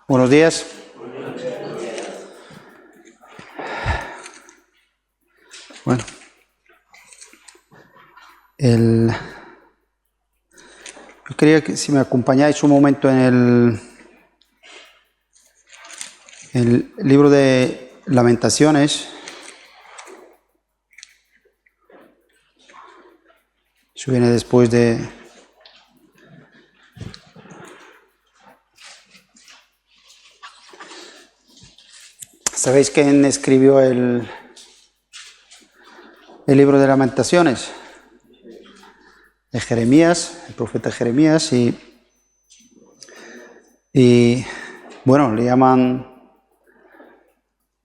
Buenos días. Bueno, yo quería que si me acompañáis un momento en el libro de Lamentaciones. Eso viene después de... ¿Sabéis quién escribió el libro de Lamentaciones? De Jeremías, el profeta Jeremías, y bueno, le llaman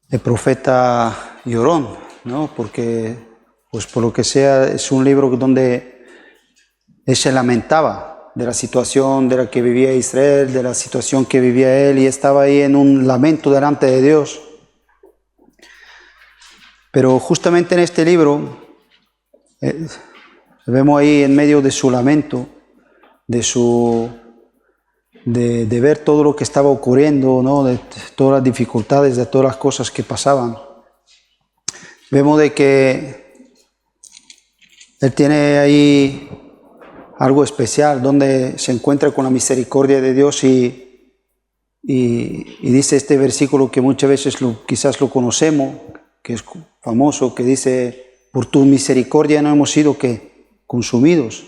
el profeta llorón, ¿no? Porque, pues por lo que sea, es un libro donde él se lamentaba de la situación de la que vivía Israel, de la situación que vivía él, y estaba ahí en un lamento delante de Dios. Pero justamente en este libro vemos ahí en medio de su lamento, de ver todo lo que estaba ocurriendo, ¿no? De todas las dificultades, de todas las cosas que pasaban. Vemos de que él tiene ahí algo especial, donde se encuentra con la misericordia de Dios y dice este versículo que muchas veces quizás lo conocemos, que es famoso, que dice: por tu misericordia no hemos sido consumidos,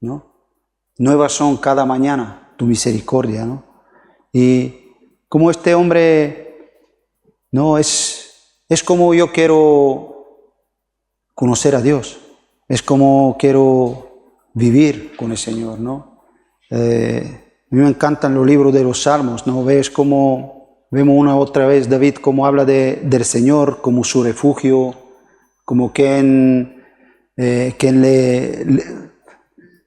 ¿no? Nuevas son cada mañana tu misericordia, ¿no? Y como este hombre, no es como yo quiero conocer a Dios, es como quiero vivir con el Señor, ¿no? A mí me encantan los libros de los Salmos, ¿no? Ves cómo vemos una otra vez David cómo habla del Señor como su refugio, como quien le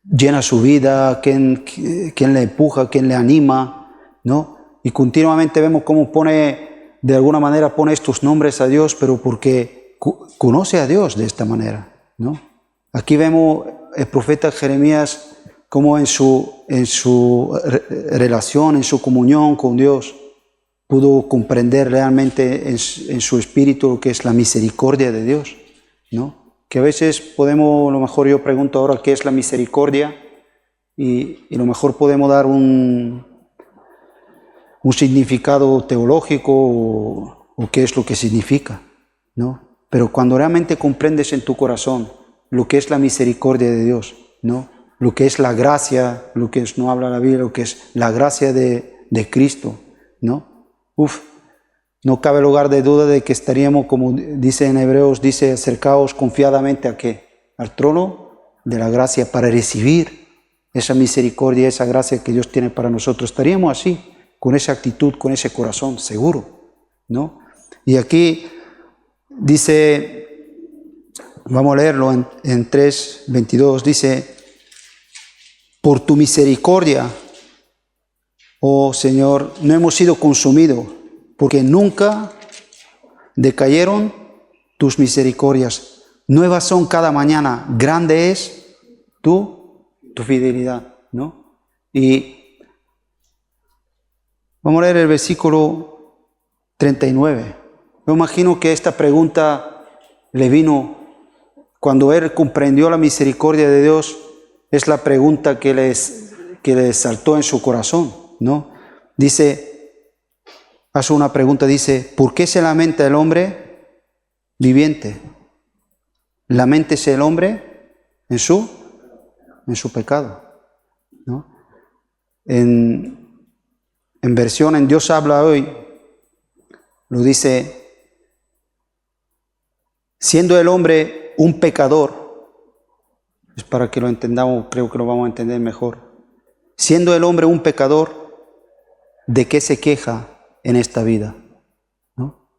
llena su vida, quien le empuja, quien le anima, ¿no? Y continuamente vemos cómo de alguna manera pone estos nombres a Dios, pero porque conoce a Dios de esta manera, ¿no? Aquí vemos el profeta Jeremías como en su relación, en su comunión con Dios, pudo comprender realmente en su espíritu lo que es la misericordia de Dios, ¿no? Que a veces podemos, a lo mejor yo pregunto ahora qué es la misericordia, y a lo mejor podemos dar un significado teológico o qué es lo que significa, ¿no? Pero cuando realmente comprendes en tu corazón lo que es la misericordia de Dios, ¿no? Lo que es la gracia, lo que no habla la Biblia, lo que es la gracia de Cristo, ¿no? No cabe lugar de duda de que estaríamos, como dice en Hebreos, dice: acercaos confiadamente ¿a qué? Al trono de la gracia, para recibir esa misericordia, esa gracia que Dios tiene para nosotros. Estaríamos así, con esa actitud, con ese corazón, seguro, ¿no? Y aquí dice, vamos a leerlo en 3:22, dice: por tu misericordia, oh Señor, no hemos sido consumidos, porque nunca decayeron tus misericordias. Nuevas son cada mañana, grande es tu fidelidad, ¿no? Y vamos a leer el versículo 39. Yo imagino que esta pregunta le vino cuando él comprendió la misericordia de Dios. Es la pregunta que le saltó en su corazón, ¿no? Hace una pregunta, dice: ¿por qué se lamenta el hombre viviente? Laméntese el hombre en su pecado, ¿no? En versión en Dios habla hoy, lo dice: siendo el hombre un pecador, es para que lo entendamos, creo que lo vamos a entender mejor. Siendo el hombre un pecador, ¿de qué se queja en esta vida? ¿No?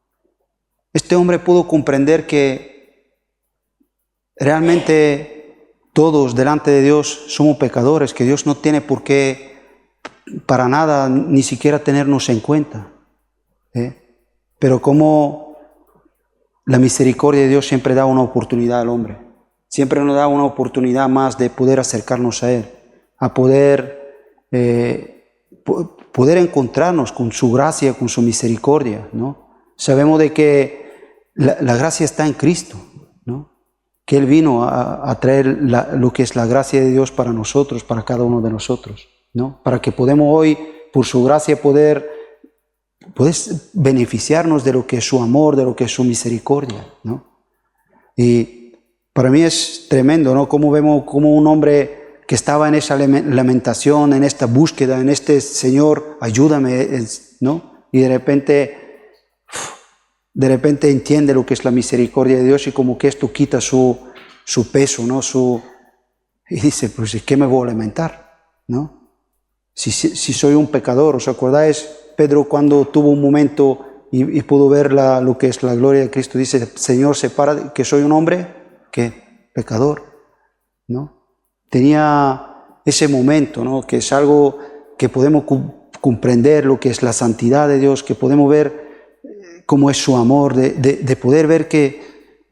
Este hombre pudo comprender que realmente todos delante de Dios somos pecadores, que Dios no tiene por qué para nada ni siquiera tenernos en cuenta, pero como la misericordia de Dios siempre da una oportunidad al hombre, siempre nos da una oportunidad más de poder acercarnos a Él, a poder poder encontrarnos con su gracia, con su misericordia, ¿no? Sabemos de que la gracia está en Cristo, ¿no? Que Él vino a traer lo que es la gracia de Dios para nosotros, para cada uno de nosotros, ¿no? Para que podamos hoy, por su gracia, poder beneficiarnos de lo que es su amor, de lo que es su misericordia, ¿no? Y para mí es tremendo, ¿no? Cómo vemos como un hombre que estaba en esa lamentación, en esta búsqueda, en este Señor, ayúdame, ¿no? Y de repente entiende lo que es la misericordia de Dios y como que esto quita su peso, ¿no? Y dice, pues ¿qué me voy a lamentar? ¿No? Si soy un pecador, ¿os acordáis? Pedro cuando tuvo un momento y pudo ver lo que es la gloria de Cristo, dice, Señor, separa que soy un hombre, ¿qué? Pecador, ¿no? Tenía ese momento, ¿no? Que es algo que podemos comprender, lo que es la santidad de Dios, que podemos ver cómo es su amor, de poder ver que,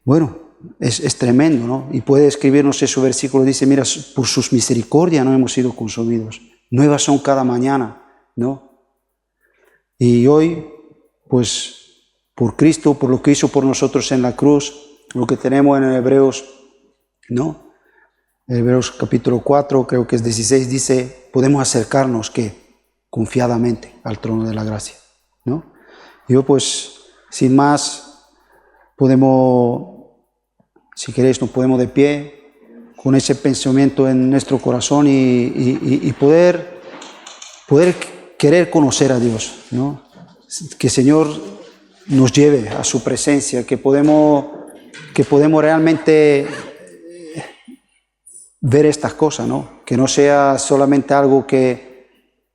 bueno, es tremendo, ¿no? Y puede escribirnos ese versículo, dice, mira, por sus misericordias no hemos sido consumidos, nuevas son cada mañana, ¿no? Y hoy, pues, por Cristo, por lo que hizo por nosotros en la cruz, lo que tenemos en Hebreos, ¿no? Hebreos capítulo 4, creo que es 16, dice, podemos acercarnos, ¿qué? Confiadamente al trono de la gracia, ¿no? Yo, pues, sin más, podemos, si queréis, nos ponemos de pie con ese pensamiento en nuestro corazón y poder querer conocer a Dios, ¿no? Que el Señor nos lleve a su presencia, que podemos realmente ver estas cosas, ¿no? Que no sea solamente algo que,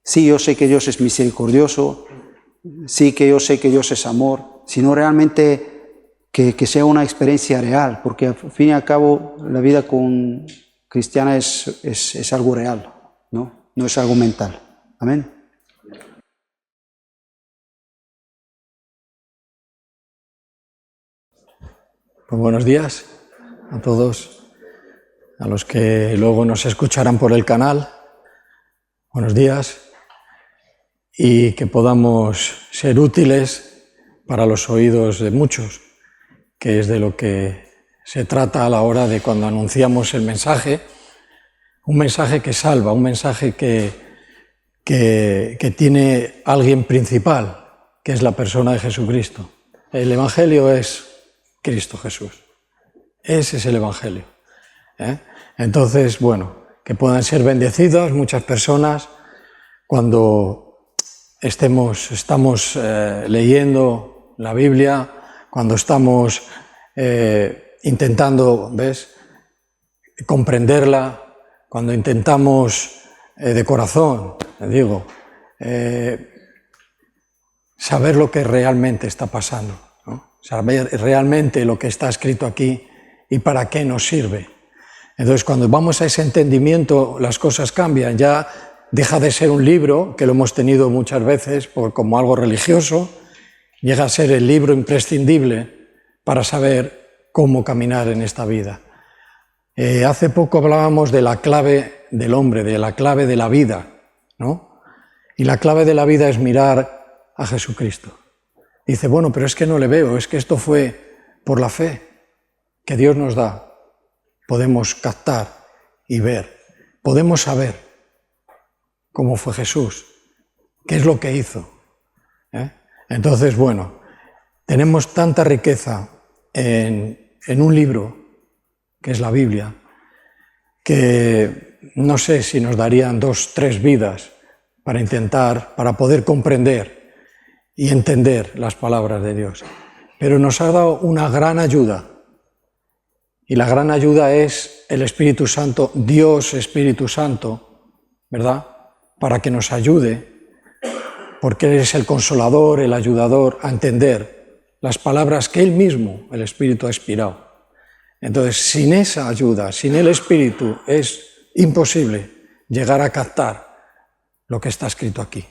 sí, yo sé que Dios es misericordioso, sí, que yo sé que Dios es amor, sino realmente que sea una experiencia real, porque al fin y al cabo la vida cristiana es algo real, ¿no? No es algo mental. Amén. Pues buenos días a todos, a los que luego nos escucharán por el canal. Buenos días, y que podamos ser útiles para los oídos de muchos, que es de lo que se trata a la hora de cuando anunciamos el mensaje, un mensaje que salva, un mensaje que tiene alguien principal, que es la persona de Jesucristo. El Evangelio es Cristo Jesús. Ese es el Evangelio, ¿eh? Entonces, bueno, que puedan ser bendecidas muchas personas cuando estamos leyendo la Biblia, cuando estamos intentando, ¿ves?, comprenderla, cuando intentamos de corazón, digo, saber lo que realmente está pasando, ¿no? Saber realmente lo que está escrito aquí y para qué nos sirve. Entonces, cuando vamos a ese entendimiento, las cosas cambian. Ya deja de ser un libro, que lo hemos tenido muchas veces como algo religioso, llega a ser el libro imprescindible para saber cómo caminar en esta vida. Hace poco hablábamos de la clave del hombre, de la clave de la vida, ¿no? Y la clave de la vida es mirar a Jesucristo. Dice, bueno, pero es que no le veo, es que esto fue por la fe que Dios nos da. Podemos captar y ver, podemos saber cómo fue Jesús, qué es lo que hizo, ¿eh? Entonces, bueno, tenemos tanta riqueza en un libro, que es la Biblia, que no sé si nos darían 2, 3 vidas para poder comprender y entender las palabras de Dios. Pero nos ha dado una gran ayuda, y la gran ayuda es el Espíritu Santo, Dios Espíritu Santo, ¿verdad?, para que nos ayude, porque Él es el consolador, el ayudador, a entender las palabras que Él mismo, el Espíritu, ha inspirado. Entonces, sin esa ayuda, sin el Espíritu, es imposible llegar a captar lo que está escrito aquí,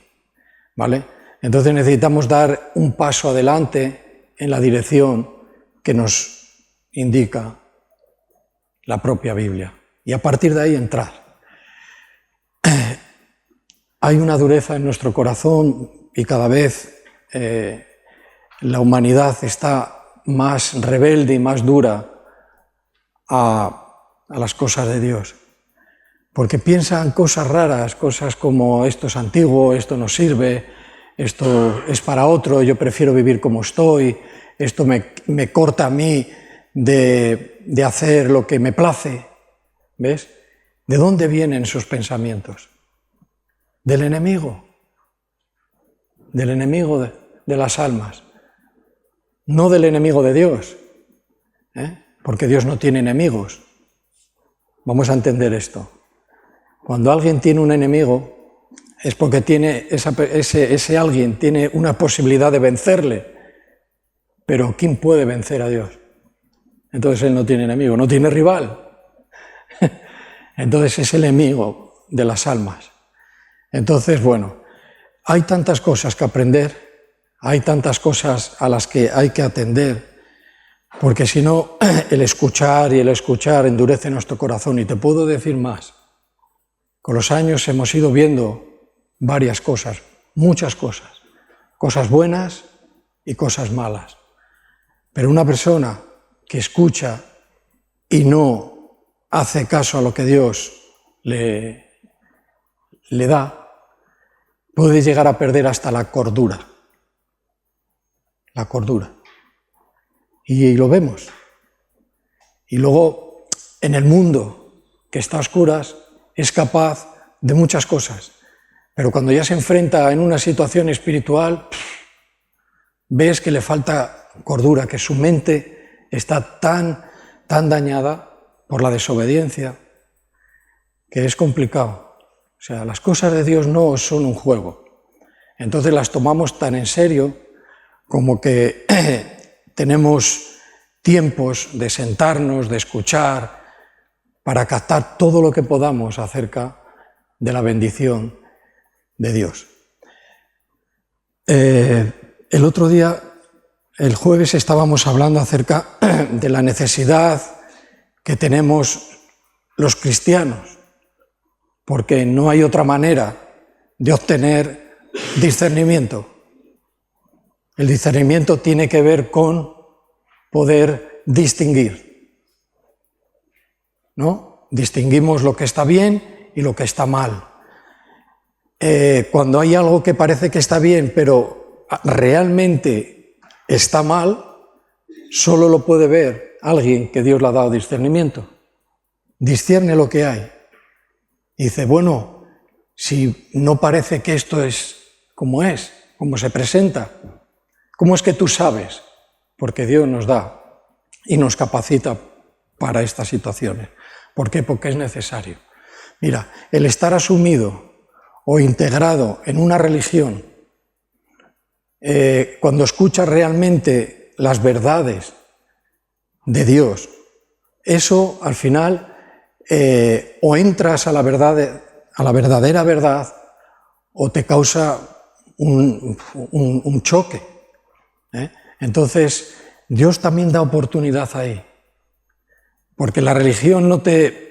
¿vale? Entonces necesitamos dar un paso adelante en la dirección que nos indica la propia Biblia, y a partir de ahí entrar. hay una dureza en nuestro corazón y cada vez la humanidad está más rebelde y más dura a las cosas de Dios. Porque piensan cosas raras, cosas como esto es antiguo, esto no sirve, esto es para otro, yo prefiero vivir como estoy, esto me corta a mí de hacer lo que me place. ¿Ves? ¿De dónde vienen esos pensamientos? Del enemigo de las almas, no del enemigo de Dios, porque Dios no tiene enemigos. Vamos a entender esto. Cuando alguien tiene un enemigo es porque tiene ese alguien tiene una posibilidad de vencerle, pero ¿quién puede vencer a Dios? Entonces él no tiene enemigo, no tiene rival. Entonces es el enemigo de las almas. Entonces, bueno, hay tantas cosas que aprender, hay tantas cosas a las que hay que atender, porque si no, el escuchar endurece nuestro corazón. Y te puedo decir más. Con los años hemos ido viendo varias cosas, muchas cosas buenas y cosas malas. Pero una persona que escucha y no hace caso a lo que Dios le da, puede llegar a perder hasta la cordura. La cordura. Y lo vemos. Y luego, en el mundo que está a oscuras, es capaz de muchas cosas. Pero cuando ya se enfrenta en una situación espiritual, ves que le falta cordura, que su mente está tan dañada por la desobediencia, que es complicado. O sea, las cosas de Dios no son un juego. Entonces las tomamos tan en serio como que tenemos tiempos de sentarnos, de escuchar, para captar todo lo que podamos acerca de la bendición de Dios. El otro día, el jueves, estábamos hablando acerca de la necesidad que tenemos los cristianos, porque no hay otra manera de obtener discernimiento. El discernimiento tiene que ver con poder distinguir, ¿no? Distinguimos lo que está bien y lo que está mal. Cuando hay algo que parece que está bien, pero realmente está mal, solo lo puede ver alguien que Dios le ha dado discernimiento. Discierne lo que hay. Y dice, bueno, si no parece que esto es, como se presenta, ¿cómo es que tú sabes? Porque Dios nos da y nos capacita para estas situaciones. ¿Por qué? Porque es necesario. Mira, el estar asumido o integrado en una religión, cuando escuchas realmente las verdades de Dios, eso al final o entras a la verdadera verdad o te causa un choque. Entonces, Dios también da oportunidad ahí, porque la religión no te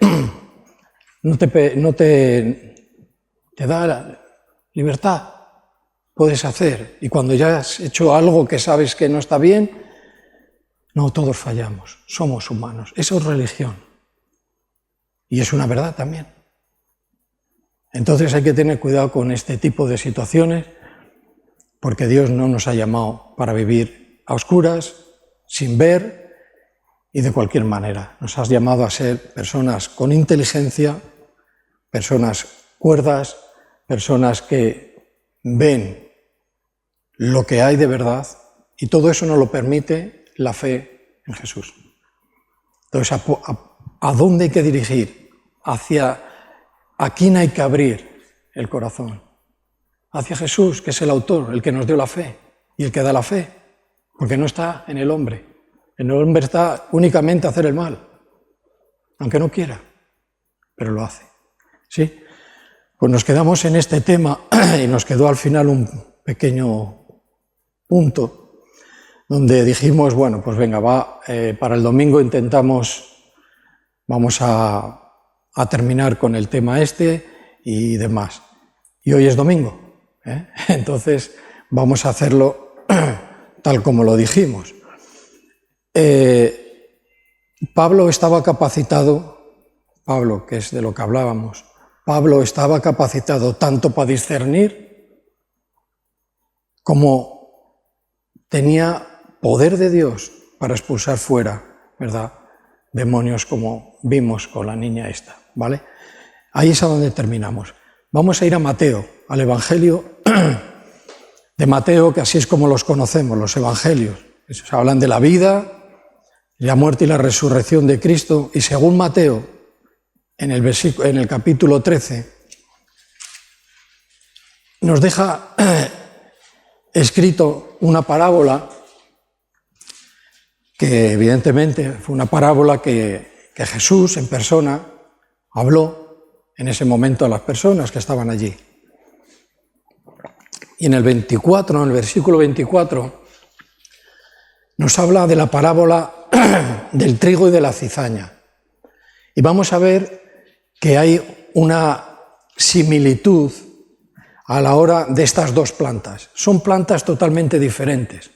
da la libertad. Puedes hacer, y cuando ya has hecho algo que sabes que no está bien, no, todos fallamos, somos humanos. Eso es religión. Y es una verdad también. Entonces hay que tener cuidado con este tipo de situaciones, porque Dios no nos ha llamado para vivir a oscuras, sin ver y de cualquier manera. Nos has llamado a ser personas con inteligencia, personas cuerdas, personas que ven lo que hay de verdad, y todo eso nos lo permite la fe en Jesús. Entonces, ¿a dónde hay que dirigir? ¿A quién hay que abrir el corazón? Hacia Jesús, que es el autor, el que nos dio la fe y el que da la fe, porque no está en el hombre. En el hombre está únicamente hacer el mal, aunque no quiera, pero lo hace. ¿Sí? Pues nos quedamos en este tema y nos quedó al final un pequeño punto donde dijimos, bueno, pues venga, para el domingo vamos a terminar con el tema este y demás. Y hoy es domingo, ¿eh? Entonces vamos a hacerlo tal como lo dijimos. Pablo estaba capacitado, Pablo, que es de lo que hablábamos, Pablo estaba capacitado tanto para discernir como tenía poder de Dios para expulsar fuera, ¿verdad?, demonios, como vimos con la niña esta, ¿vale? Ahí es a donde terminamos. Vamos a ir a Mateo, al Evangelio de Mateo, que así es como los conocemos, los Evangelios. Esos hablan de la vida, la muerte y la resurrección de Cristo, y según Mateo, en el capítulo 13, nos deja escrito una parábola que evidentemente fue una parábola que Jesús en persona habló en ese momento a las personas que estaban allí. Y en el versículo 24, nos habla de la parábola del trigo y de la cizaña. Y vamos a ver que hay una similitud a la hora de estas dos plantas. Son plantas totalmente diferentes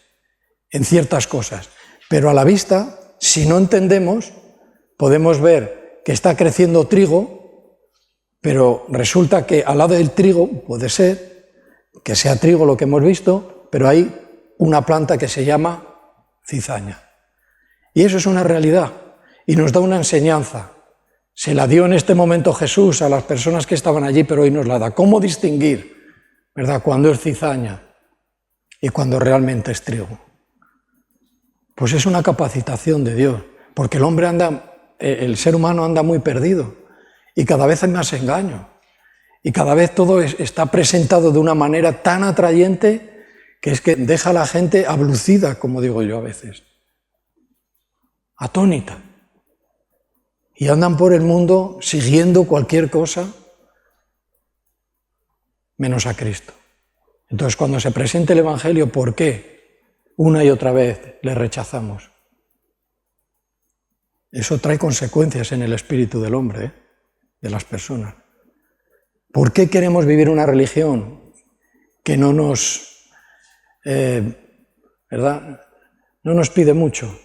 en ciertas cosas, pero a la vista, si no entendemos, podemos ver que está creciendo trigo, pero resulta que al lado del trigo puede ser que sea trigo lo que hemos visto, pero hay una planta que se llama cizaña. Y eso es una realidad y nos da una enseñanza. Se la dio en este momento Jesús a las personas que estaban allí, pero hoy nos la da. ¿Cómo distinguir, verdad, cuando es cizaña y cuando realmente es trigo? Pues es una capacitación de Dios, porque el ser humano anda muy perdido y cada vez hay más engaño y cada vez todo está presentado de una manera tan atrayente que es que deja a la gente ablucida, como digo yo a veces, atónita, y andan por el mundo siguiendo cualquier cosa menos a Cristo. Entonces, cuando se presente el Evangelio, ¿por qué una y otra vez le rechazamos? Eso trae consecuencias en el espíritu del hombre, de las personas. ¿Por qué queremos vivir una religión que no nos, ¿verdad?, no nos pide mucho?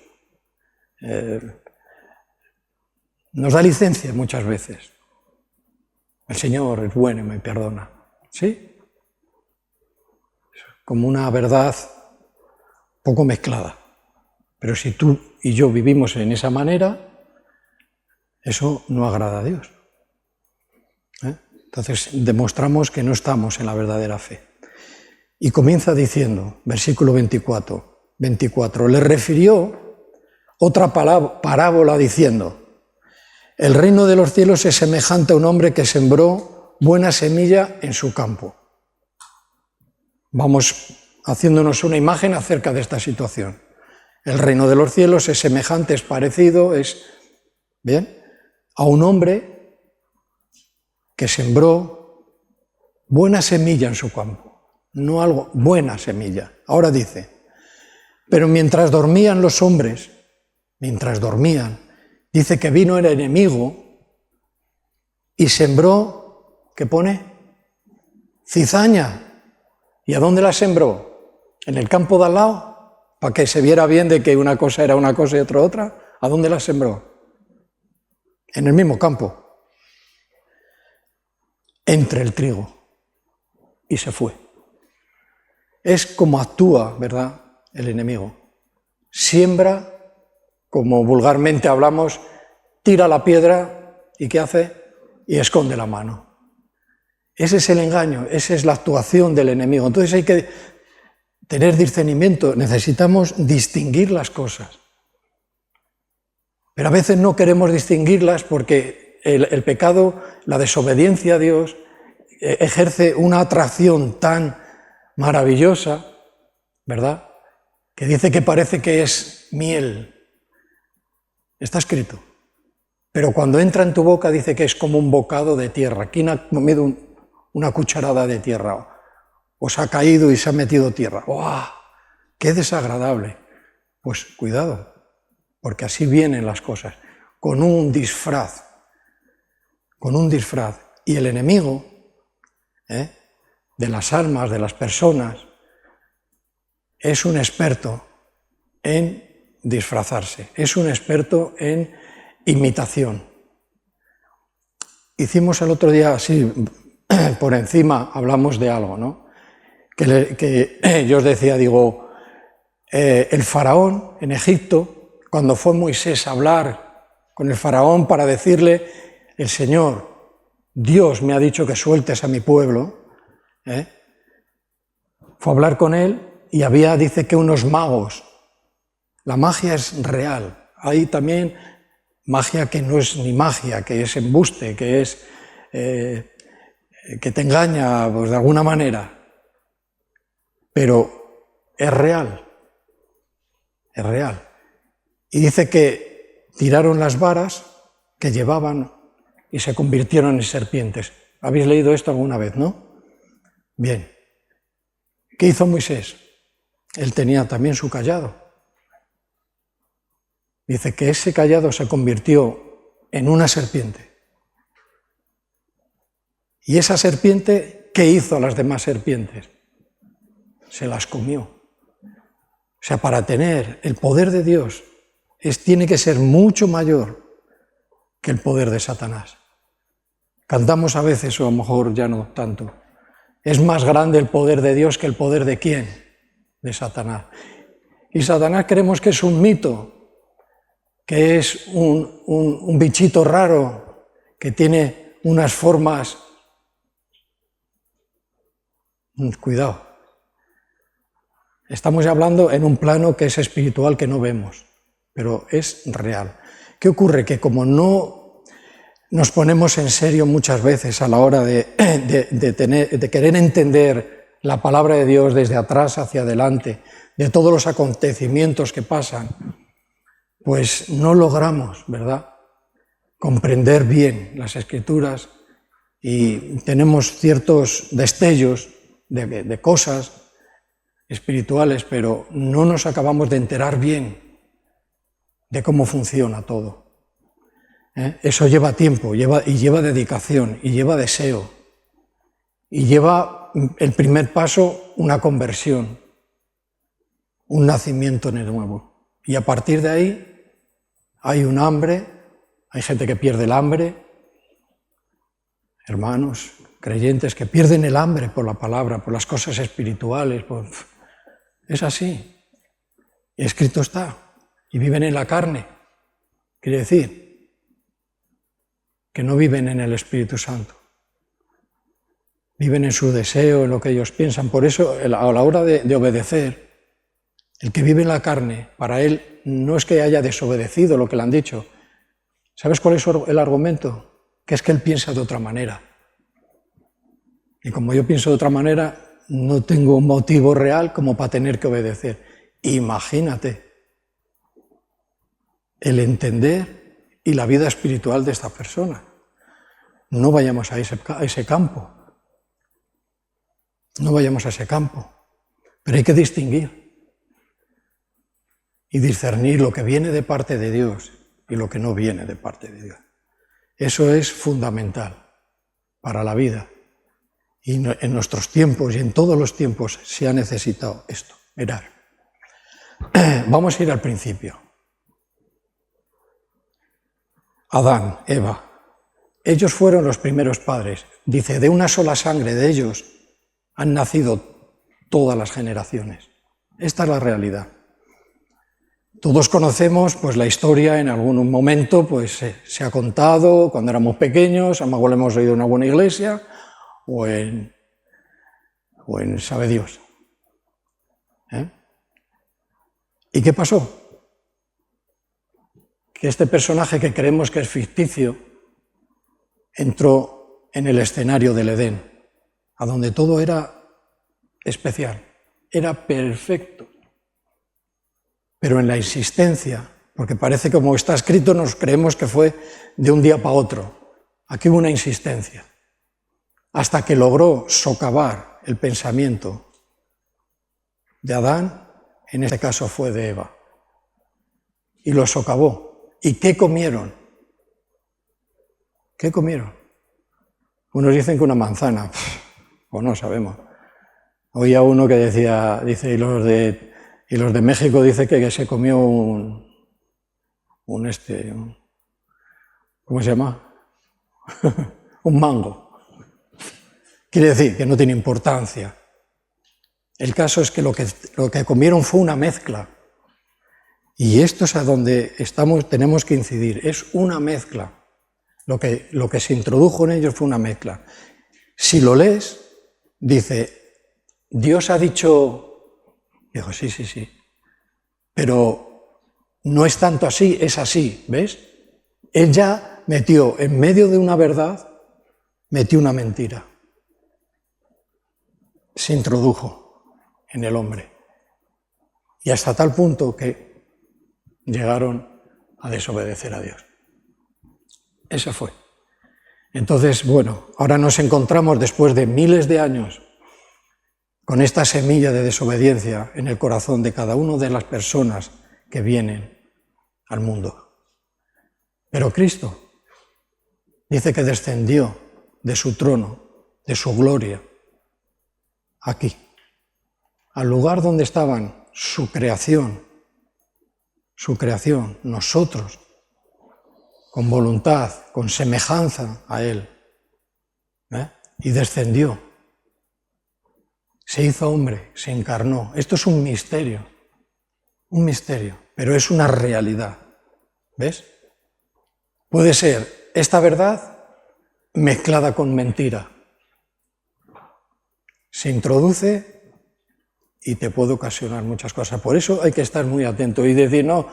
Nos da licencia muchas veces. El Señor es bueno y me perdona. ¿Sí? Como una verdad poco mezclada. Pero si tú y yo vivimos en esa manera, eso no agrada a Dios. Entonces demostramos que no estamos en la verdadera fe. Y comienza diciendo, versículo 24, le refirió otra parábola diciendo: el reino de los cielos es semejante a un hombre que sembró buena semilla en su campo. Vamos haciéndonos una imagen acerca de esta situación. El reino de los cielos es semejante, es parecido, ¿bien?, a un hombre que sembró buena semilla en su campo. No algo, buena semilla. Ahora dice, pero mientras dormían los hombres, dice que vino el enemigo y sembró, ¿qué pone? Cizaña. ¿Y a dónde la sembró? ¿En el campo de al lado? Para que se viera bien de que una cosa era una cosa y otra. ¿A dónde la sembró? En el mismo campo. Entre el trigo. Y se fue. Es como actúa, ¿verdad?, el enemigo. Siembra, como vulgarmente hablamos, tira la piedra y ¿qué hace? Y esconde la mano. Ese es el engaño, esa es la actuación del enemigo. Entonces hay que tener discernimiento, necesitamos distinguir las cosas. Pero a veces no queremos distinguirlas porque el pecado, la desobediencia a Dios, ejerce una atracción tan maravillosa, ¿verdad?, que dice que parece que es miel. Está escrito. Pero cuando entra en tu boca dice que es como un bocado de tierra. ¿Quién ha comido una cucharada de tierra? O se ha caído y se ha metido tierra. ¡Oh! ¡Qué desagradable! Pues cuidado, porque así vienen las cosas, con un disfraz. Y el enemigo de las almas, de las personas, es un experto en disfrazarse, es un experto en imitación. Hicimos el otro día, así, por encima, hablamos de algo, ¿no? Que yo os decía, digo, el faraón en Egipto, cuando fue Moisés a hablar con el faraón para decirle, el Señor, Dios me ha dicho que sueltes a mi pueblo, fue a hablar con él y había, dice que unos magos. La magia es real. Hay también magia que no es ni magia, que es embuste, que es que te engaña pues, de alguna manera. Pero es real. Es real. Y dice que tiraron las varas que llevaban y se convirtieron en serpientes. ¿Habéis leído esto alguna vez, no? Bien. ¿Qué hizo Moisés? Él tenía también su cayado. Dice que ese cayado se convirtió en una serpiente. Y esa serpiente, ¿qué hizo a las demás serpientes? Se las comió. O sea, para tener el poder de Dios, tiene que ser mucho mayor que el poder de Satanás. Cantamos a veces, o a lo mejor ya no tanto, es más grande el poder de Dios que el poder de ¿quién? De Satanás. Y Satanás creemos que es un mito, que es un bichito raro, que tiene unas formas... Cuidado. Estamos hablando en un plano que es espiritual, que no vemos, pero es real. ¿Qué ocurre? Que como no nos ponemos en serio muchas veces a la hora de querer entender la palabra de Dios desde atrás hacia adelante, de todos los acontecimientos que pasan, pues no logramos, ¿verdad?, comprender bien las Escrituras y tenemos ciertos destellos de cosas espirituales, pero no nos acabamos de enterar bien de cómo funciona todo. Eso lleva tiempo, lleva dedicación, y lleva deseo, y lleva el primer paso, una conversión, un nacimiento en el nuevo. Y a partir de ahí hay un hambre, hay gente que pierde el hambre, hermanos, creyentes que pierden el hambre por la palabra, por las cosas espirituales, es así, escrito está, y viven en la carne, quiere decir que no viven en el Espíritu Santo, viven en su deseo, en lo que ellos piensan. Por eso, a la hora de obedecer, el que vive en la carne, para él no es que haya desobedecido lo que le han dicho. ¿Sabes cuál es el argumento? Que es que él piensa de otra manera. Y como yo pienso de otra manera, no tengo un motivo real como para tener que obedecer. Imagínate el entender y la vida espiritual de esta persona. No vayamos a ese campo. No vayamos a ese campo. Pero hay que distinguir y discernir lo que viene de parte de Dios y lo que no viene de parte de Dios. Eso es fundamental para la vida. Y en nuestros tiempos y en todos los tiempos se ha necesitado esto. Mirad. Vamos a ir al principio. Adán, Eva. Ellos fueron los primeros padres. Dice, de una sola sangre de ellos han nacido todas las generaciones. Esta es la realidad. Todos conocemos pues, la historia, en algún momento pues, se ha contado cuando éramos pequeños, a lo mejor lo hemos oído en una buena iglesia, o en sabe Dios. ¿Y qué pasó? Que este personaje que creemos que es ficticio entró en el escenario del Edén, a donde todo era especial, era perfecto. Pero en la insistencia, porque parece que como está escrito nos creemos que fue de un día para otro. Aquí hubo una insistencia, hasta que logró socavar el pensamiento de Adán, en este caso fue de Eva, y lo socavó. ¿Y qué comieron? ¿Qué comieron? Unos dicen que una manzana, o no sabemos. Oía uno que decía, dice, y los de México dice que se comió ¿cómo se llama? Un mango. Quiere decir que no tiene importancia. El caso es que lo que comieron fue una mezcla. Y esto es a donde tenemos que incidir. Es una mezcla. Lo que se introdujo en ellos fue una mezcla. Si lo lees, dice, Dios ha dicho, digo, sí, pero no es tanto así, es así, ¿ves? Él ya metió en medio de una verdad, metió una mentira. Se introdujo en el hombre. Y hasta tal punto que llegaron a desobedecer a Dios. Eso fue. Entonces, bueno, ahora nos encontramos después de miles de años con esta semilla de desobediencia en el corazón de cada una de las personas que vienen al mundo. Pero Cristo dice que descendió de su trono, de su gloria, aquí, al lugar donde estaban su creación, nosotros, con voluntad, con semejanza a Él, y descendió. Se hizo hombre, se encarnó. Esto es un misterio, pero es una realidad. ¿Ves? Puede ser esta verdad mezclada con mentira. Se introduce y te puede ocasionar muchas cosas. Por eso hay que estar muy atento y decir, no,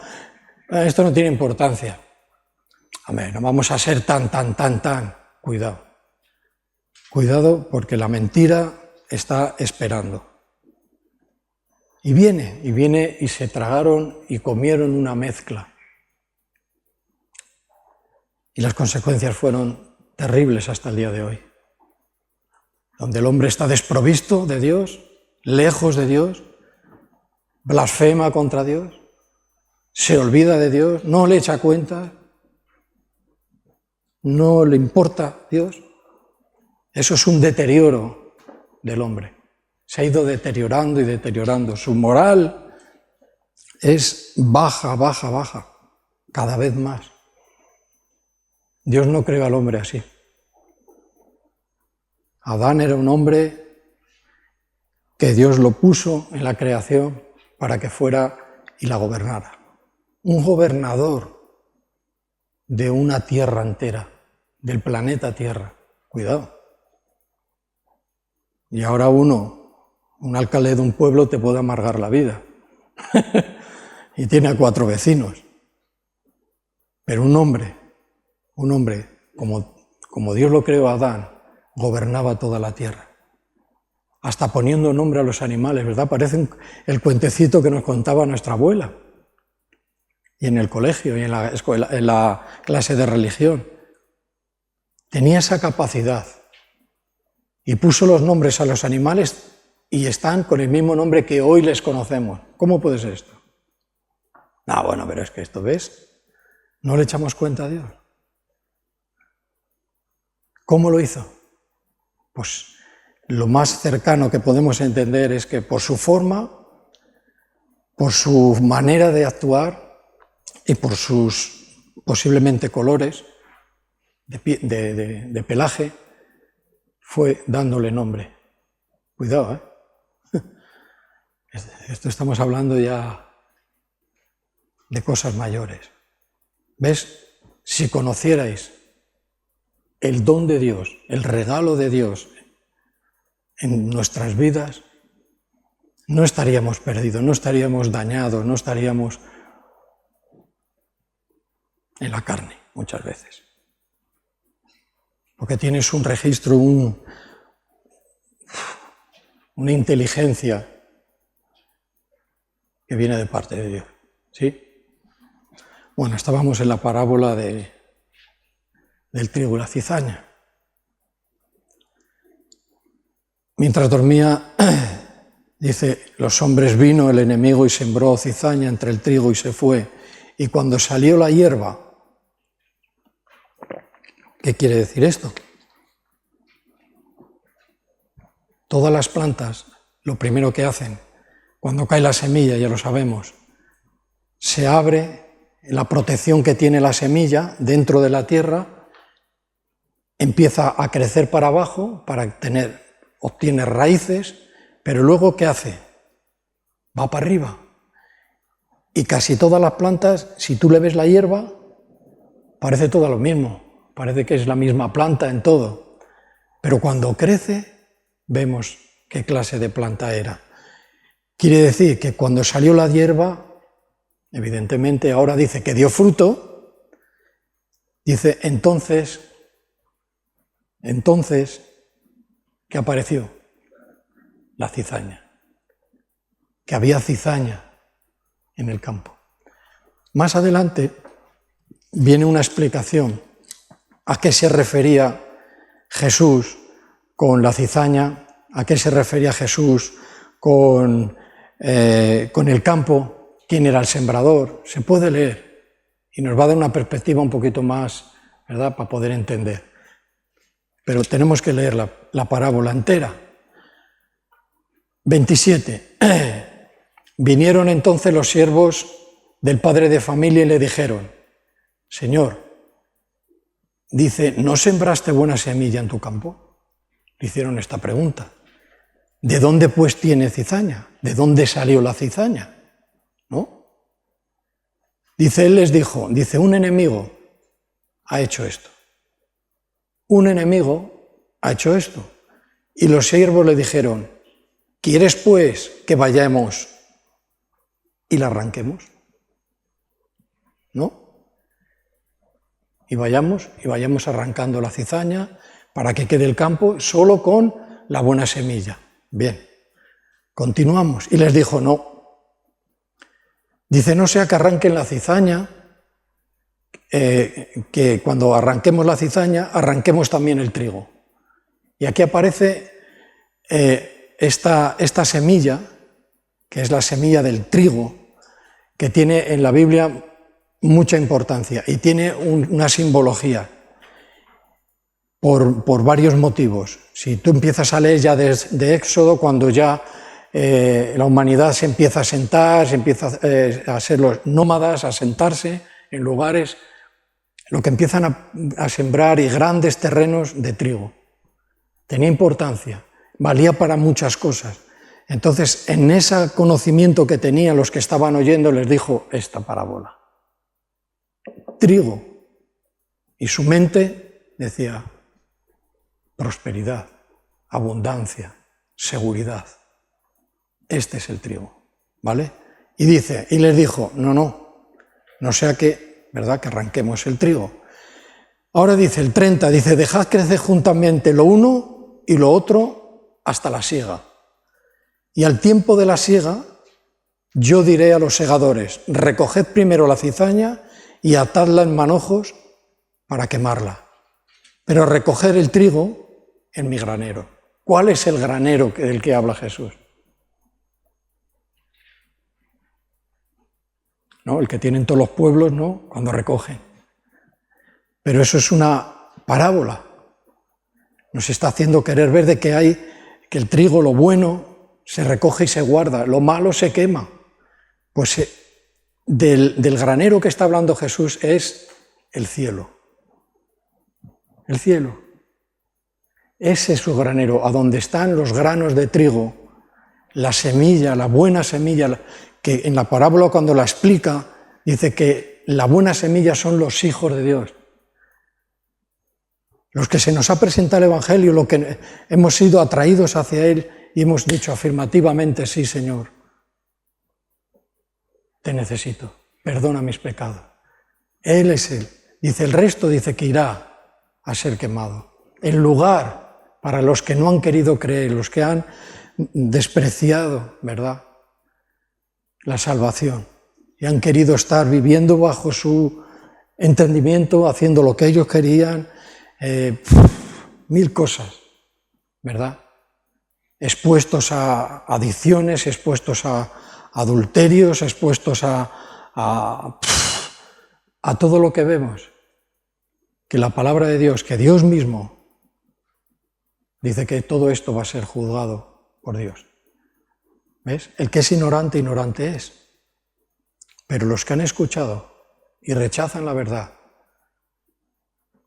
esto no tiene importancia. Hombre, no vamos a ser tan. Cuidado. Cuidado porque la mentira está esperando. Y viene y se tragaron y comieron una mezcla. Y las consecuencias fueron terribles hasta el día de hoy. Donde el hombre está desprovisto de Dios, lejos de Dios, blasfema contra Dios, se olvida de Dios, no le echa cuenta, no le importa Dios. Eso es un deterioro del hombre. Se ha ido deteriorando y deteriorando. Su moral es baja, cada vez más. Dios no creó al hombre así. Adán era un hombre que Dios lo puso en la creación para que fuera y la gobernara. Un gobernador de una tierra entera, del planeta Tierra. Cuidado. Y ahora un alcalde de un pueblo te puede amargar la vida. Y tiene a 4 vecinos. Pero un hombre como Dios lo creó a Adán, gobernaba toda la tierra. Hasta poniendo nombre a los animales, ¿verdad? Parece el cuentecito que nos contaba nuestra abuela. Y en el colegio y en la escuela, en la clase de religión. Tenía esa capacidad. Y puso los nombres a los animales y están con el mismo nombre que hoy les conocemos. ¿Cómo puede ser esto? No, bueno, pero es que esto, ¿ves? No le echamos cuenta a Dios. ¿Cómo lo hizo? Pues lo más cercano que podemos entender es que por su forma, por su manera de actuar y por sus posiblemente colores de pelaje, fue dándole nombre. Cuidado, ¿eh? Esto estamos hablando ya de cosas mayores. ¿Ves? Si conocierais el don de Dios, el regalo de Dios en nuestras vidas, no estaríamos perdidos, no estaríamos dañados, no estaríamos en la carne muchas veces. Porque tienes un registro, una inteligencia que viene de parte de Dios. ¿Sí? Bueno, estábamos en la parábola del trigo y la cizaña. Mientras dormía, dice, los hombres vino el enemigo y sembró cizaña entre el trigo y se fue. Y cuando salió la hierba, ¿qué quiere decir esto? Todas las plantas, lo primero que hacen, cuando cae la semilla, ya lo sabemos, se abre la protección que tiene la semilla dentro de la tierra, empieza a crecer para abajo para obtiene raíces, pero luego ¿qué hace? Va para arriba. Y casi todas las plantas, si tú le ves la hierba, parece todo lo mismo, parece que es la misma planta en todo, pero cuando crece vemos qué clase de planta era. Quiere decir que cuando salió la hierba, evidentemente ahora dice que dio fruto, dice entonces, ¿qué apareció? La cizaña, que había cizaña en el campo. Más adelante viene una explicación a qué se refería Jesús con la cizaña, a qué se refería Jesús con el campo, quién era el sembrador. Se puede leer y nos va a dar una perspectiva un poquito más, ¿verdad?, para poder entender. Pero tenemos que leer la parábola entera. 27. Vinieron entonces los siervos del padre de familia y le dijeron: Señor, dice, ¿no sembraste buena semilla en tu campo? Le hicieron esta pregunta. ¿De dónde pues tiene cizaña? ¿De dónde salió la cizaña? ¿No? Dice, él les dijo, dice, un enemigo ha hecho esto. Un enemigo ha hecho esto. Y los siervos le dijeron, ¿quieres pues que vayamos y la arranquemos? ¿No? Y vayamos arrancando la cizaña para que quede el campo solo con la buena semilla. Bien, continuamos. Y les dijo, no. Dice, no sea que arranquen la cizaña, que cuando arranquemos la cizaña, arranquemos también el trigo. Y aquí aparece esta semilla, que es la semilla del trigo, que tiene en la Biblia mucha importancia y tiene una simbología por varios motivos. Si tú empiezas a leer ya de Éxodo, cuando ya la humanidad se empieza a sentar, se empieza a ser los nómadas, a sentarse en lugares, lo que empiezan a sembrar y grandes terrenos de trigo. Tenía importancia, valía para muchas cosas. Entonces, en ese conocimiento que tenían los que estaban oyendo, les dijo esta parábola. Trigo. Y su mente decía prosperidad, abundancia, seguridad. Este es el trigo, ¿vale? Y les dijo, no sea que, ¿verdad?, que arranquemos el trigo. Ahora dice el 30, dice, dejad crecer juntamente lo uno y lo otro hasta la siega. Y al tiempo de la siega, yo diré a los segadores, recoged primero la cizaña y atadla en manojos para quemarla, pero recoger el trigo en mi granero. ¿Cuál es el granero del que habla Jesús? ¿No? El que tienen todos los pueblos, ¿no?, cuando recogen. Pero eso es una parábola. Nos está haciendo querer ver de que el trigo, lo bueno, se recoge y se guarda, lo malo se quema. Pues del granero que está hablando Jesús es el cielo. El cielo. Ese es su granero, a donde están los granos de trigo, la semilla, la buena semilla, que en la parábola cuando la explica, dice que la buena semilla son los hijos de Dios. Los que se nos ha presentado el Evangelio, los que hemos sido atraídos hacia Él y hemos dicho afirmativamente, sí, Señor, te necesito, perdona mis pecados. Él es Él. Dice, el resto dice que irá a ser quemado. El lugar para los que no han querido creer, los que han despreciado, ¿verdad?, la salvación y han querido estar viviendo bajo su entendimiento, haciendo lo que ellos querían, mil cosas, ¿verdad? Expuestos a adicciones, expuestos a adulterios, expuestos a todo lo que vemos. Que la palabra de Dios, que Dios mismo dice que todo esto va a ser juzgado por Dios. ¿Ves? El que es ignorante, ignorante es. Pero los que han escuchado y rechazan la verdad,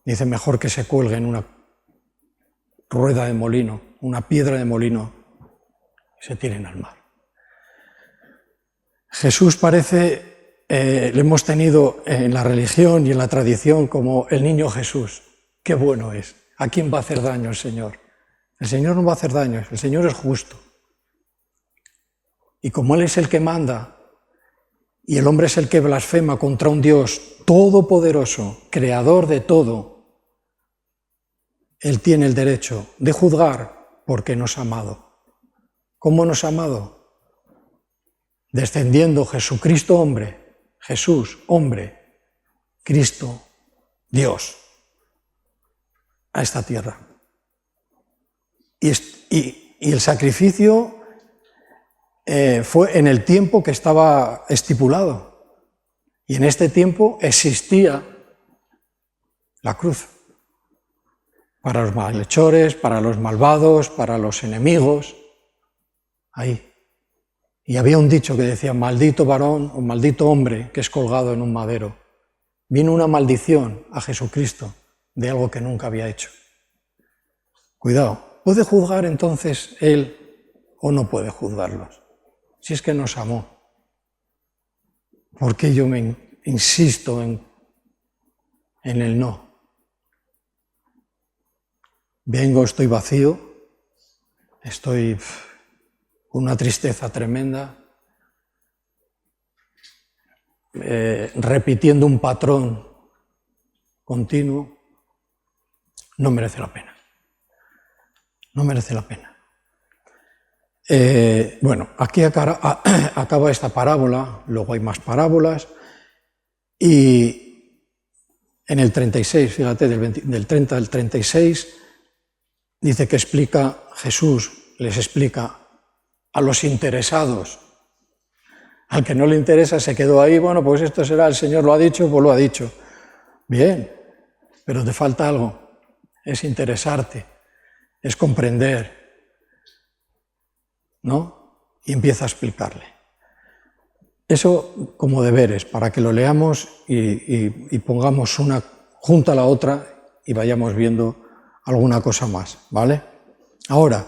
dicen mejor que se cuelguen una rueda de molino, una piedra de molino, y se tiren al mar. Jesús parece, le hemos tenido en la religión y en la tradición como el niño Jesús. Qué bueno es. ¿A quién va a hacer daño el Señor? El Señor no va a hacer daño, el Señor es justo. Y como Él es el que manda, y el hombre es el que blasfema contra un Dios todopoderoso, creador de todo, Él tiene el derecho de juzgar porque nos ha amado. ¿Cómo nos ha amado? Descendiendo Jesucristo hombre, Jesús hombre, Cristo Dios, a esta tierra. Y el sacrificio fue en el tiempo que estaba estipulado. Y en este tiempo existía la cruz. Para los malhechores, para los malvados, para los enemigos. Ahí. Y había un dicho que decía, maldito varón o maldito hombre que es colgado en un madero. Vino una maldición a Jesucristo de algo que nunca había hecho. Cuidado, ¿puede juzgar entonces Él o no puede juzgarlos? Si es que nos amó. ¿Por qué yo me insisto en el no? Vengo, estoy vacío, estoy con una tristeza tremenda, repitiendo un patrón continuo. No merece la pena. No merece la pena. Bueno, aquí acaba esta parábola, luego hay más parábolas, y en el 36, fíjate, del 30 al 36, dice que Jesús les explica a los interesados. Al que no le interesa se quedó ahí, bueno, pues esto será, el Señor lo ha dicho, pues lo ha dicho. Bien, pero te falta algo, es interesarte, es comprender, ¿no? Y empieza a explicarle. Eso como deberes, para que lo leamos y pongamos una junto a la otra y vayamos viendo alguna cosa más, ¿vale? Ahora,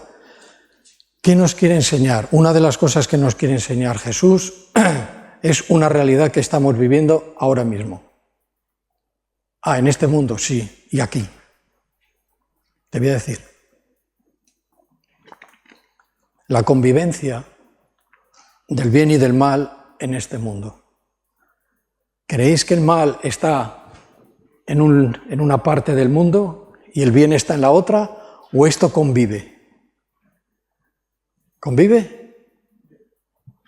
¿qué nos quiere enseñar? Una de las cosas que nos quiere enseñar Jesús es una realidad que estamos viviendo ahora mismo. En este mundo, sí, y aquí. Te voy a decir. La convivencia del bien y del mal en este mundo. ¿Creéis que el mal está en una parte del mundo y el bien está en la otra? ¿O esto convive? ¿Convive?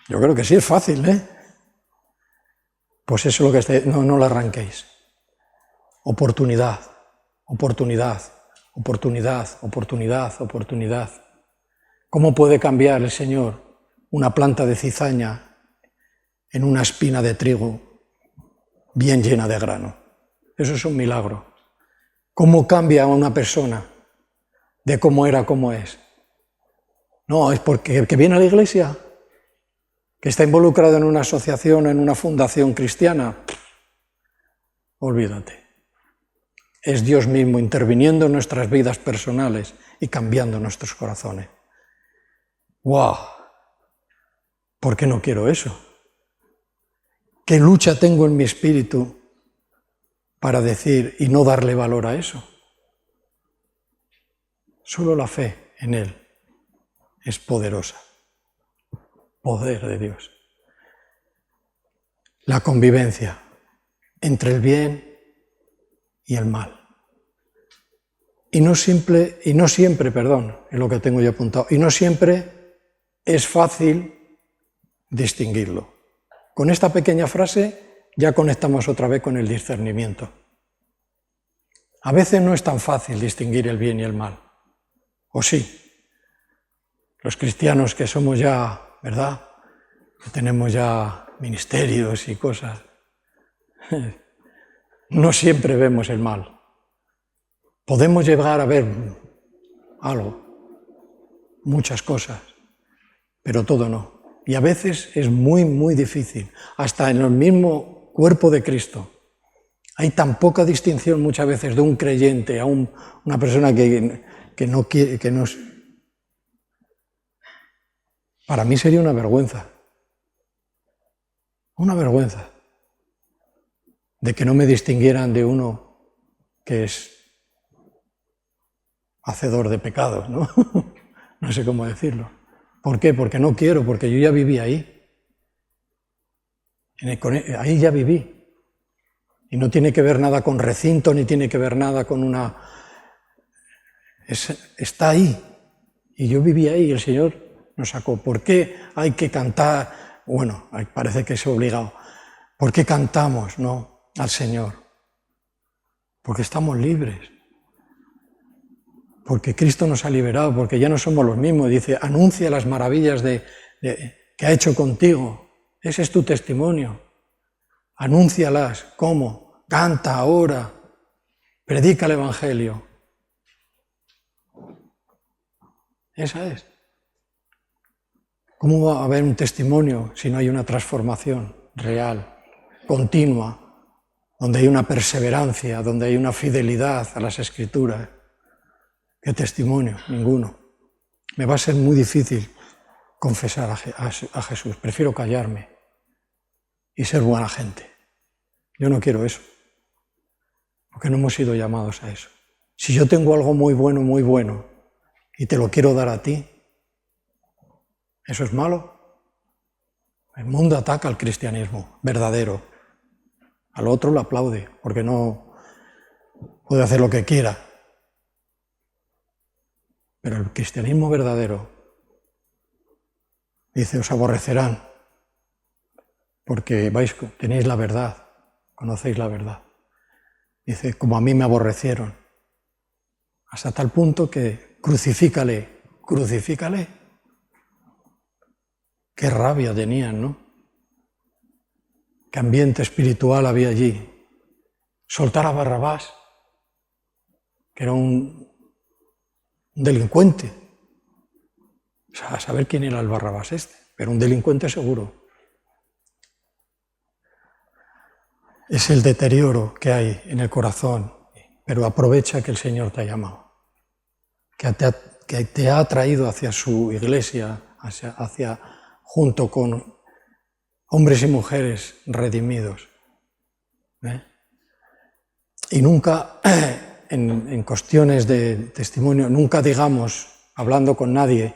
Yo creo que sí, es fácil, ¿eh? Pues eso es lo que no lo arranquéis. Oportunidad, oportunidad, oportunidad, oportunidad, oportunidad. ¿Cómo puede cambiar el Señor una planta de cizaña en una espina de trigo bien llena de grano? Eso es un milagro. ¿Cómo cambia a una persona de cómo era a cómo es? No, es porque que viene a la iglesia, que está involucrado en una asociación, en una fundación cristiana. Olvídate. Es Dios mismo interviniendo en nuestras vidas personales y cambiando nuestros corazones. ¡Wow! ¿Por qué no quiero eso? ¿Qué lucha tengo en mi espíritu para decir y no darle valor a eso? Solo la fe en Él es poderosa. Poder de Dios. La convivencia entre el bien y el mal. Y no siempre, es lo que tengo yo apuntado, y no siempre es fácil distinguirlo. Con esta pequeña frase ya conectamos otra vez con el discernimiento. A veces no es tan fácil distinguir el bien y el mal. ¿O sí? Los cristianos que somos ya, ¿verdad?, que tenemos ya ministerios y cosas, no siempre vemos el mal. Podemos llegar a ver algo, muchas cosas, pero todo no. Y a veces es muy, muy difícil. Hasta en el mismo cuerpo de Cristo. Hay tan poca distinción muchas veces de un creyente a una persona que no quiere, que no es... Para mí sería una vergüenza. Una vergüenza. De que no me distinguieran de uno que es hacedor de pecados, ¿no? No sé cómo decirlo. ¿Por qué? Porque no quiero, porque yo ya viví ahí. Ahí ya viví. Y no tiene que ver nada con recinto, ni tiene que ver nada con una... Está ahí. Y yo viví ahí y el Señor nos sacó. ¿Por qué hay que cantar? Bueno, parece que es obligado. ¿Por qué cantamos, no, al Señor? Porque estamos libres. Porque Cristo nos ha liberado, porque ya no somos los mismos. Dice, anuncia las maravillas que ha hecho contigo. Ese es tu testimonio. Anúncialas. ¿Cómo? Canta, ora, predica el Evangelio. Esa es. ¿Cómo va a haber un testimonio si no hay una transformación real, continua, donde hay una perseverancia, donde hay una fidelidad a las Escrituras? ¿Qué testimonio? Ninguno. Me va a ser muy difícil confesar a Jesús. Prefiero callarme y ser buena gente. Yo no quiero eso, porque no hemos sido llamados a eso. Si yo tengo algo muy bueno, y te lo quiero dar a ti, ¿eso es malo? El mundo ataca al cristianismo verdadero. Al otro lo aplaude, porque no puede hacer lo que quiera. Pero el cristianismo verdadero dice, os aborrecerán, porque tenéis la verdad, conocéis la verdad. Dice, como a mí me aborrecieron, hasta tal punto que crucifícale. Qué rabia tenían, ¿no? Qué ambiente espiritual había allí. Soltar a Barrabás, que era un delincuente. O sea, a saber quién era el Barrabás este, pero un delincuente seguro. Es el deterioro que hay en el corazón, pero aprovecha que el Señor te ha llamado, que te ha traído hacia su iglesia, junto con hombres y mujeres redimidos. Y nunca, en cuestiones de testimonio, nunca digamos, hablando con nadie,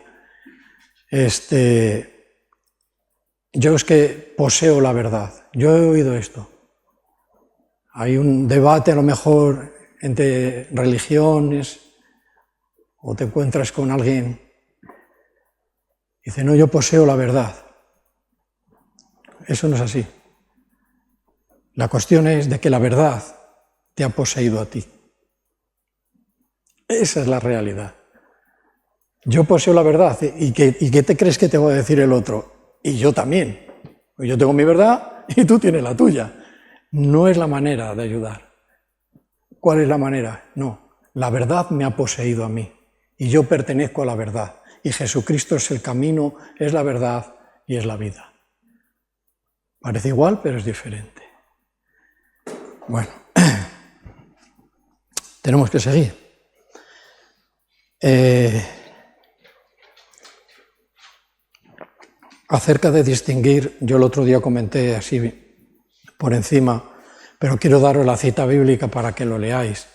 yo es que poseo la verdad, yo he oído esto. Hay un debate a lo mejor entre religiones, o te encuentras con alguien, dice, no, yo poseo la verdad. Eso no es así. La cuestión es de que la verdad te ha poseído a ti. Esa es la realidad. Yo poseo la verdad, ¿y qué te crees que te va a decir el otro? Y yo también. Yo tengo mi verdad y tú tienes la tuya. No es la manera de ayudar. ¿Cuál es la manera? No, la verdad me ha poseído a mí y yo pertenezco a la verdad. Y Jesucristo es el camino, es la verdad y es la vida. Parece igual, pero es diferente. Bueno, tenemos que seguir. Acerca de distinguir, yo el otro día comenté así por encima, pero quiero daros la cita bíblica para que lo leáis,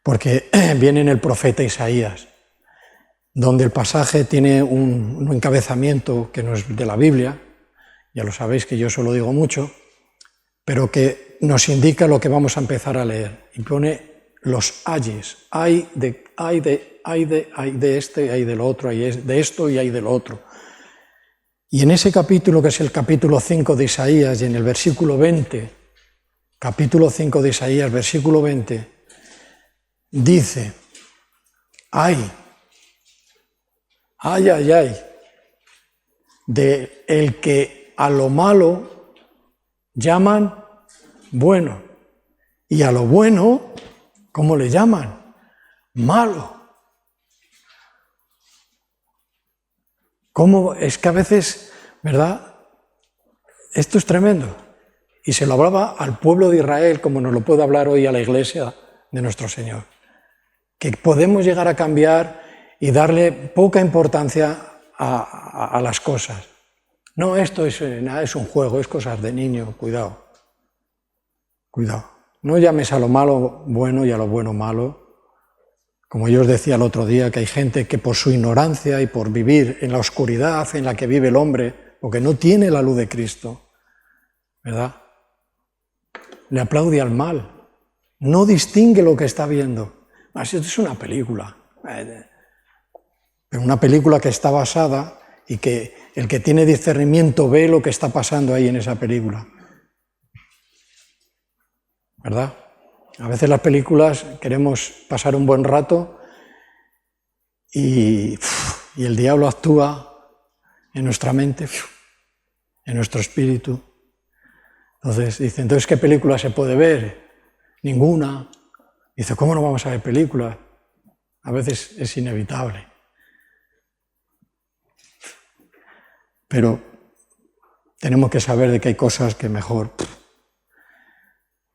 porque viene en el profeta Isaías, donde el pasaje tiene un encabezamiento que no es de la Biblia, ya lo sabéis que yo eso lo digo mucho, pero que nos indica lo que vamos a empezar a leer, y pone los ayes, hay de este, hay de lo otro, hay de esto y hay de lo otro. Y en ese capítulo, que es el capítulo 5 de Isaías, y en el versículo 20, capítulo 5 de Isaías, versículo 20, dice, ay, de el que a lo malo llaman bueno, y a lo bueno, ¿cómo le llaman? Malo. ¿Cómo? Es que a veces ¿verdad? Esto es tremendo. Y se lo hablaba al pueblo de Israel como nos lo puede hablar hoy a la Iglesia de nuestro Señor. Que podemos llegar a cambiar y darle poca importancia a las cosas. No, esto es un juego, es cosas de niño, cuidado. Cuidado. No llames a lo malo bueno y a lo bueno malo. Como yo os decía el otro día, que hay gente que por su ignorancia y por vivir en la oscuridad en la que vive el hombre, porque no tiene la luz de Cristo, ¿verdad?, le aplaude al mal. No distingue lo que está viendo. Esto es una película. Pero una película que está basada y que el que tiene discernimiento ve lo que está pasando ahí en esa película. ¿Verdad? A veces las películas queremos pasar un buen rato y el diablo actúa en nuestra mente, en nuestro espíritu. Entonces dice, ¿entonces qué película se puede ver? Ninguna. Dice, ¿cómo no vamos a ver películas? A veces es inevitable. Pero tenemos que saber de que hay cosas que mejor...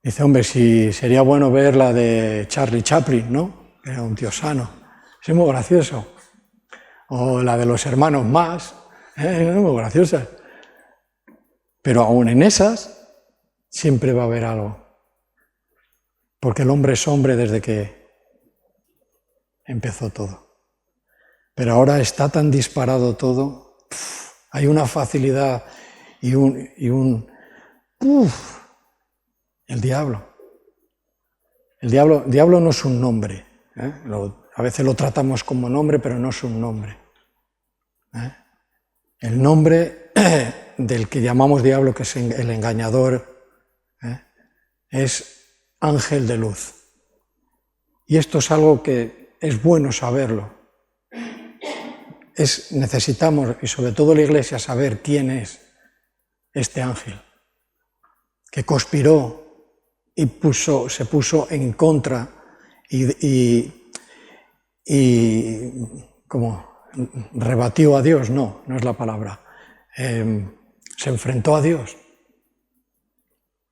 Dice, hombre, si sería bueno ver la de Charlie Chaplin, ¿no? Era un tío sano. Es muy gracioso. O la de los hermanos Marx, es muy graciosa. Pero aún en esas siempre va a haber algo. Porque el hombre es hombre desde que empezó todo. Pero ahora está tan disparado todo, hay una facilidad el diablo. El diablo no es un nombre. A veces lo tratamos como nombre, pero no es un nombre. El nombre del que llamamos diablo, que es el engañador, es ángel de luz. Y esto es algo que es bueno saberlo. Necesitamos, y sobre todo la Iglesia, saber quién es este ángel, que conspiró y se puso en contra y como rebatió a Dios, no es la palabra, se enfrentó a Dios.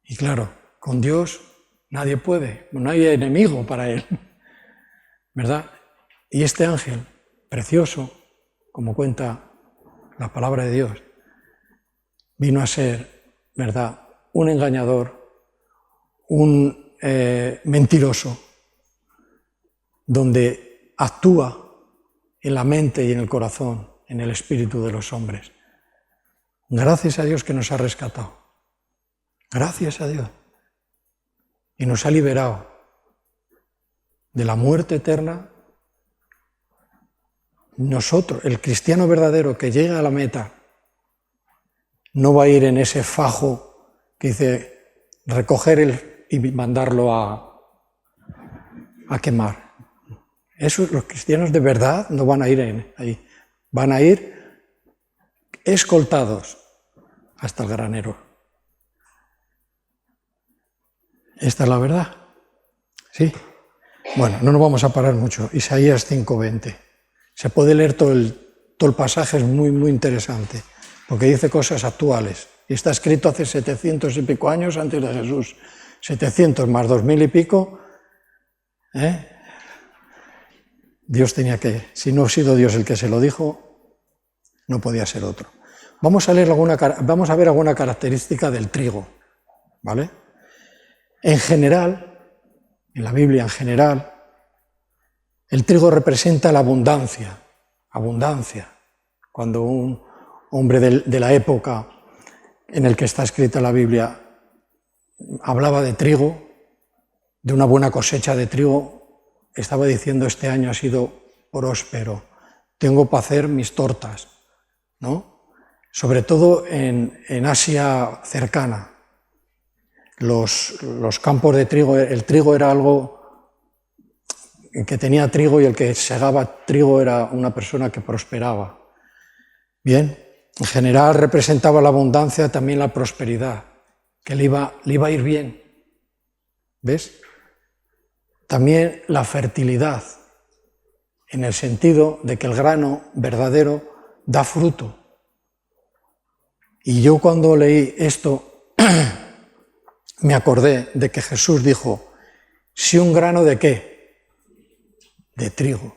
Y claro, con Dios nadie puede, no hay enemigo para él, ¿verdad? Y este ángel, precioso, como cuenta la palabra de Dios, vino a ser, ¿verdad?, un engañador, un mentiroso, donde actúa en la mente y en el corazón, en el espíritu de los hombres. Gracias a Dios que nos ha rescatado. Gracias a Dios. Y nos ha liberado de la muerte eterna. Nosotros, el cristiano verdadero que llega a la meta, no va a ir en ese fajo que dice recoger y mandarlo a quemar. Los cristianos de verdad no van a ir ahí. Van a ir escoltados hasta el granero. ¿Esta es la verdad? ¿Sí? Bueno, no nos vamos a parar mucho. Isaías 5:20. Se puede leer todo el pasaje, es muy, muy interesante, porque dice cosas actuales. Y está escrito hace 700 y pico años antes de Jesús. 700 más 2000 y pico. Dios tenía que, si no ha sido Dios el que se lo dijo, no podía ser otro. Vamos a ver alguna característica del trigo, ¿vale? En general, en la Biblia en general, el trigo representa la abundancia. Cuando un hombre de la época en el que está escrita la Biblia hablaba de trigo, de una buena cosecha de trigo, estaba diciendo: este año ha sido próspero, tengo para hacer mis tortas, ¿no? Sobre todo en Asia cercana. Los campos de trigo, el trigo era algo que tenía trigo, y el que segaba trigo era una persona que prosperaba. Bien, en general representaba la abundancia, también la prosperidad, que le iba a ir bien. ¿Ves? También la fertilidad, en el sentido de que el grano verdadero da fruto. Y yo cuando leí esto me acordé de que Jesús dijo, si un grano de qué, de trigo.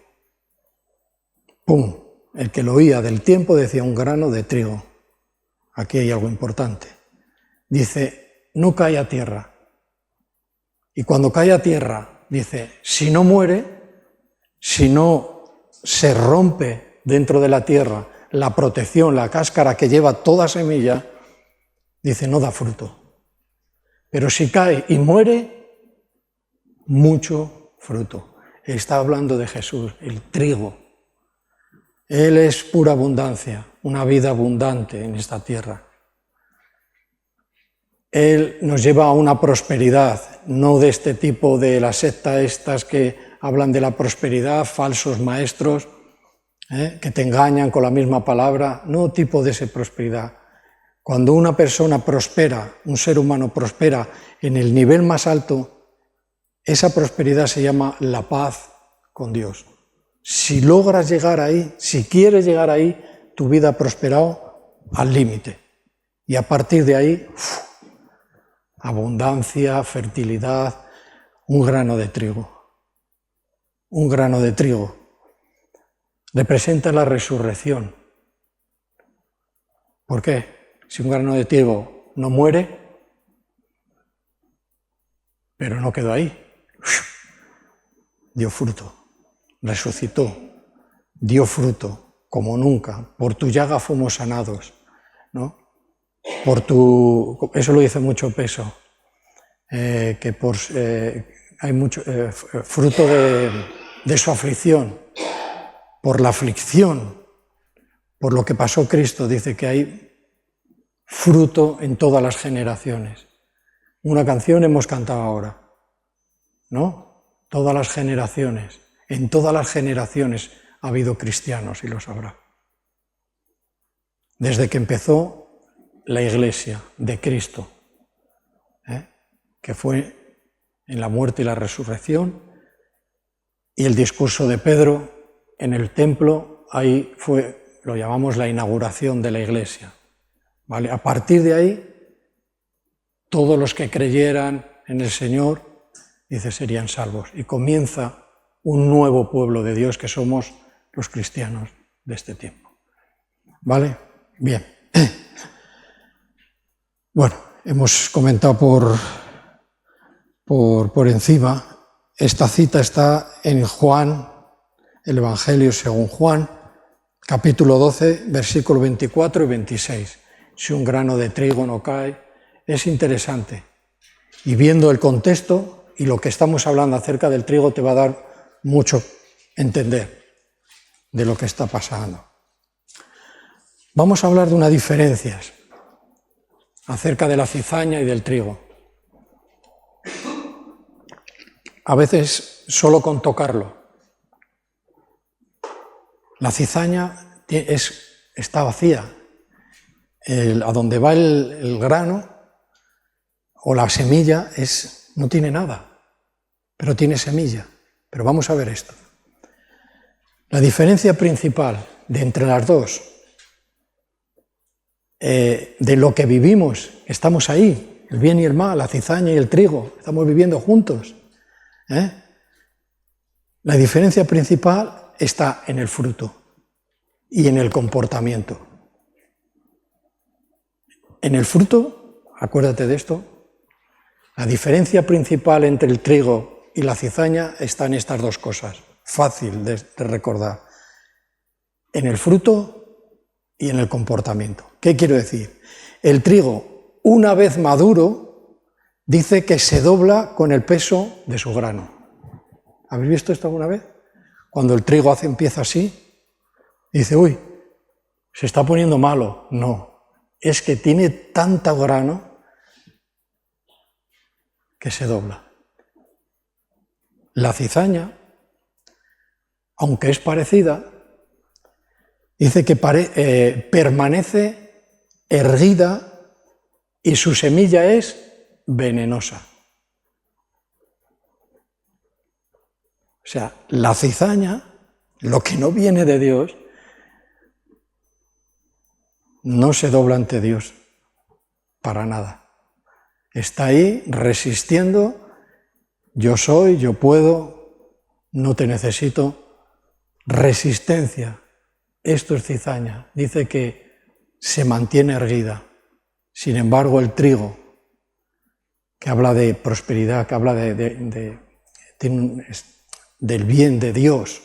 ¡Pum! El que lo oía del tiempo decía un grano de trigo. Aquí hay algo importante. Dice, no cae a tierra. Y cuando cae a tierra, dice, si no muere, si no se rompe dentro de la tierra la protección, la cáscara que lleva toda semilla, dice, no da fruto. Pero si cae y muere, mucho fruto. Está hablando de Jesús, el trigo. Él es pura abundancia, una vida abundante en esta tierra. Él nos lleva a una prosperidad, no de este tipo de las sectas estas que hablan de la prosperidad, falsos maestros, que te engañan con la misma palabra, no tipo de esa prosperidad. Cuando una persona prospera, un ser humano prospera en el nivel más alto, esa prosperidad se llama la paz con Dios. Si logras llegar ahí, si quieres llegar ahí, tu vida ha prosperado al límite. Y a partir de ahí, abundancia, fertilidad, un grano de trigo. Un grano de trigo representa la resurrección. ¿Por qué? Si un grano de trigo no muere, pero no quedó ahí, dio fruto, resucitó, dio fruto como nunca. Por tu llaga fuimos sanados, ¿no? Eso lo dice mucho Peso, que hay mucho fruto de su aflicción, por la aflicción, por lo que pasó Cristo, dice que hay fruto en todas las generaciones. Una canción hemos cantado ahora, ¿no? Todas las generaciones, en todas las generaciones ha habido cristianos, y lo sabrá. Desde que empezó la Iglesia de Cristo, que fue en la muerte y la resurrección, y el discurso de Pedro en el templo, ahí fue, lo llamamos la inauguración de la Iglesia, ¿vale? A partir de ahí, todos los que creyeran en el Señor, dice, serían salvos. Y comienza un nuevo pueblo de Dios, que somos los cristianos de este tiempo. ¿Vale? Bien. Bueno, hemos comentado por encima. Esta cita está en Juan, el Evangelio según Juan, capítulo 12, versículos 24 y 26. Si un grano de trigo no cae, es interesante. Y viendo el contexto y lo que estamos hablando acerca del trigo, te va a dar mucho entender de lo que está pasando. Vamos a hablar de unas diferencias acerca de la cizaña y del trigo. A veces solo con tocarlo. La cizaña está vacía. A donde va el grano o la semilla no tiene nada, pero tiene semilla. Pero vamos a ver esto. La diferencia principal de entre las dos, de lo que vivimos, estamos ahí, el bien y el mal, la cizaña y el trigo, estamos viviendo juntos. La diferencia principal está en el fruto y en el comportamiento. En el fruto, acuérdate de esto, la diferencia principal entre el trigo y la cizaña está en estas dos cosas, fácil de recordar, en el fruto y en el comportamiento. ¿Qué quiero decir? El trigo, una vez maduro, dice que se dobla con el peso de su grano. ¿Habéis visto esto alguna vez? Cuando el trigo empieza así, dice, uy, se está poniendo malo. No, es que tiene tanto grano que se dobla. La cizaña, aunque es parecida, dice que permanece erguida y su semilla es venenosa. O sea, la cizaña, lo que no viene de Dios, no se dobla ante Dios, para nada. Está ahí resistiendo, yo soy, yo puedo, no te necesito. Resistencia, esto es cizaña. Dice que se mantiene erguida. Sin embargo, el trigo, que habla de prosperidad, que habla del bien de Dios,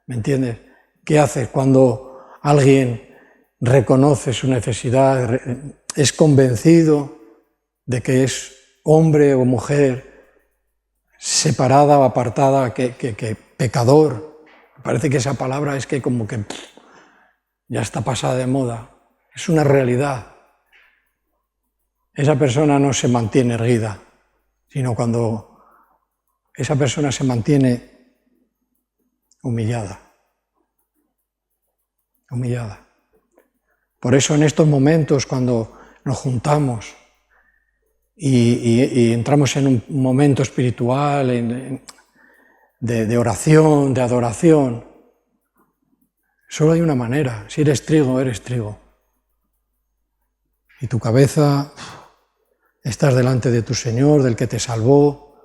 ¿me entiendes? ¿Qué haces cuando alguien reconoce su necesidad, es convencido de que es hombre o mujer separada o apartada, que pecador? Parece que esa palabra es que como que ya está pasada de moda. Es una realidad. Esa persona no se mantiene erguida, sino cuando esa persona se mantiene humillada. Humillada. Por eso en estos momentos, cuando nos juntamos y entramos en un momento espiritual, de oración, de adoración, solo hay una manera. Si eres trigo, eres trigo. Y tu cabeza, estás delante de tu Señor, del que te salvó,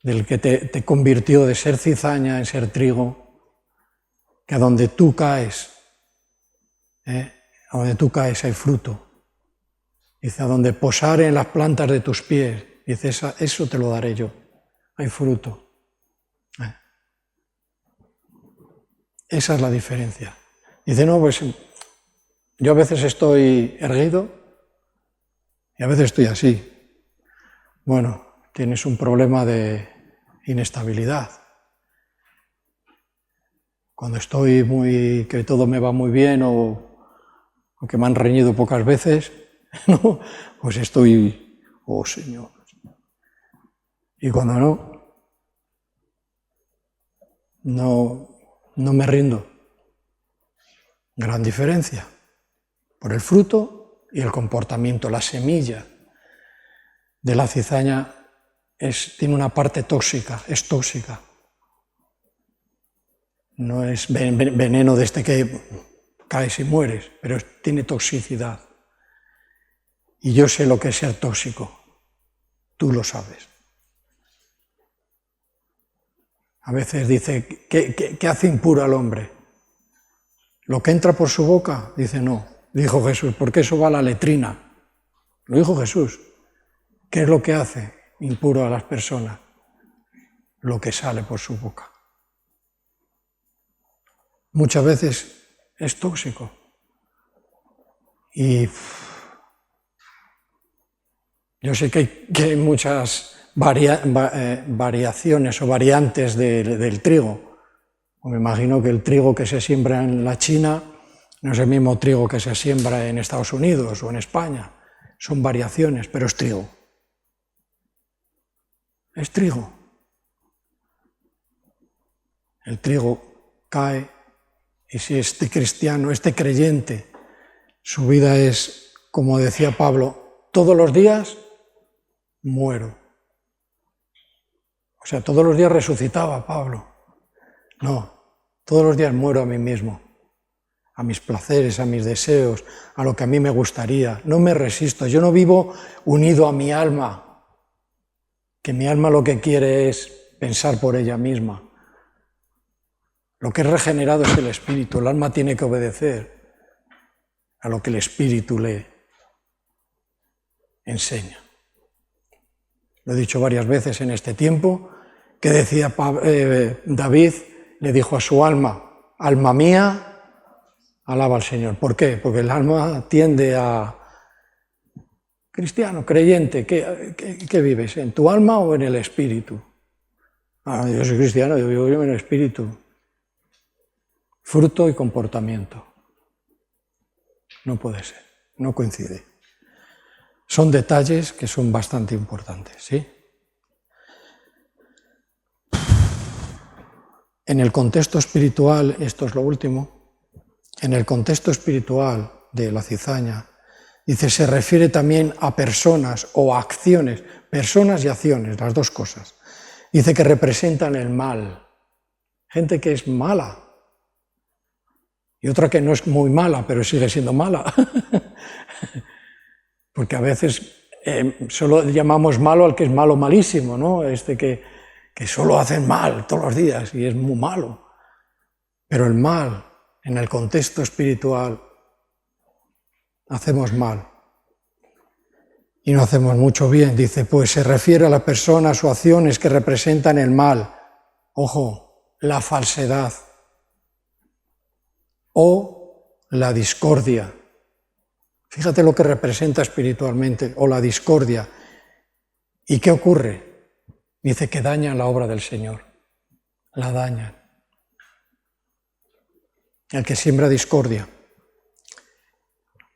del que te convirtió de ser cizaña en ser trigo, que a donde tú caes, a donde tú caes hay fruto. Dice, a donde posare en las plantas de tus pies, dice, eso te lo daré yo, hay fruto. Esa es la diferencia. Dice, no, pues yo a veces estoy erguido y a veces estoy así. Bueno, tienes un problema de inestabilidad. Cuando estoy que todo me va muy bien o que me han reñido pocas veces, ¿no? Pues estoy, oh Señor. Y cuando no me rindo. Gran diferencia. Por el fruto y el comportamiento. La semilla de la cizaña tiene una parte tóxica, es tóxica. No es veneno de este que caes y mueres, pero tiene toxicidad. Y yo sé lo que es ser tóxico. Tú lo sabes. A veces dice, ¿qué hace impuro al hombre? ¿Lo que entra por su boca? Dice, no. Dijo Jesús, porque eso va a la letrina. Lo dijo Jesús. ¿Qué es lo que hace impuro a las personas? Lo que sale por su boca. Muchas veces es tóxico. Y yo sé que hay muchas variaciones o variantes del trigo. Me imagino que el trigo que se siembra en la China no es el mismo trigo que se siembra en Estados Unidos o en España. Son variaciones, pero es trigo. Es trigo. El trigo cae y si este cristiano, este creyente, su vida es, como decía Pablo, todos los días muero. O sea, todos los días resucitaba Pablo. No, todos los días muero a mí mismo, a mis placeres, a mis deseos, a lo que a mí me gustaría. No me resisto, yo no vivo unido a mi alma, que mi alma lo que quiere es pensar por ella misma. Lo que es regenerado es el espíritu, el alma tiene que obedecer a lo que el espíritu le enseña. Lo he dicho varias veces en este tiempo, que decía David, le dijo a su alma, alma mía, alaba al Señor. ¿Por qué? Porque el alma tiende a cristiano, creyente, ¿qué vives? ¿En tu alma o en el espíritu? Yo soy cristiano, yo vivo en el espíritu. Fruto y comportamiento. No puede ser, no coincide. Son detalles que son bastante importantes, ¿sí? En el contexto espiritual, esto es lo último, en el contexto espiritual de la cizaña, dice, se refiere también a personas o a acciones, personas y acciones, las dos cosas. Dice que representan el mal, gente que es mala. y otra que no es muy mala, pero sigue siendo mala. Porque a veces solo llamamos malo al que es malo malísimo, ¿no? Que solo hacen mal todos los días y es muy malo. Pero el mal, en el contexto espiritual, hacemos mal. Y no hacemos mucho bien. Dice, pues se refiere a las personas o acciones que representan el mal. Ojo, la falsedad o la discordia. Fíjate lo que representa espiritualmente, o la discordia. ¿Y qué ocurre? Dice que dañan la obra del Señor. La dañan. El que siembra discordia.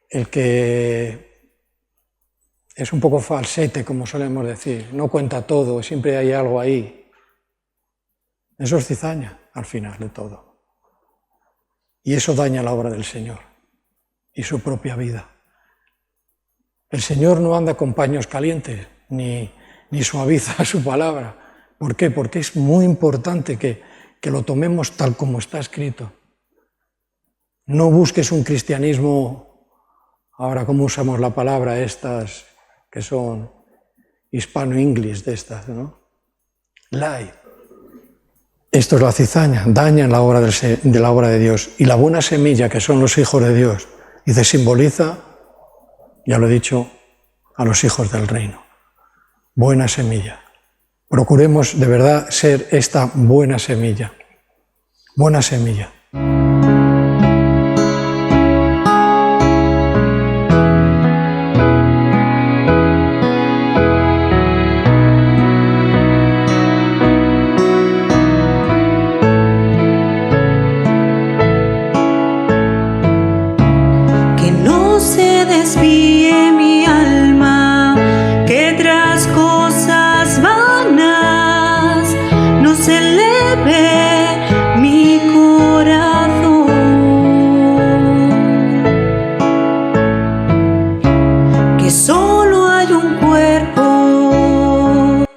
El que es un poco falsete, como solemos decir. No cuenta todo, siempre hay algo ahí. Eso es cizaña, al final de todo. Y eso daña la obra del Señor y su propia vida. El Señor no anda con paños calientes, ni suaviza su palabra. ¿Por qué? Porque es muy importante que lo tomemos tal como está escrito. No busques un cristianismo, ahora como usamos la palabra estas, que son hispano-inglés de estas, ¿no? Light. Esto es la cizaña, dañan la obra de la obra de Dios. Y la buena semilla, que son los hijos de Dios, dice, simboliza, ya lo he dicho, a los hijos del reino. Buena semilla. Procuremos de verdad ser esta buena semilla. Buena semilla.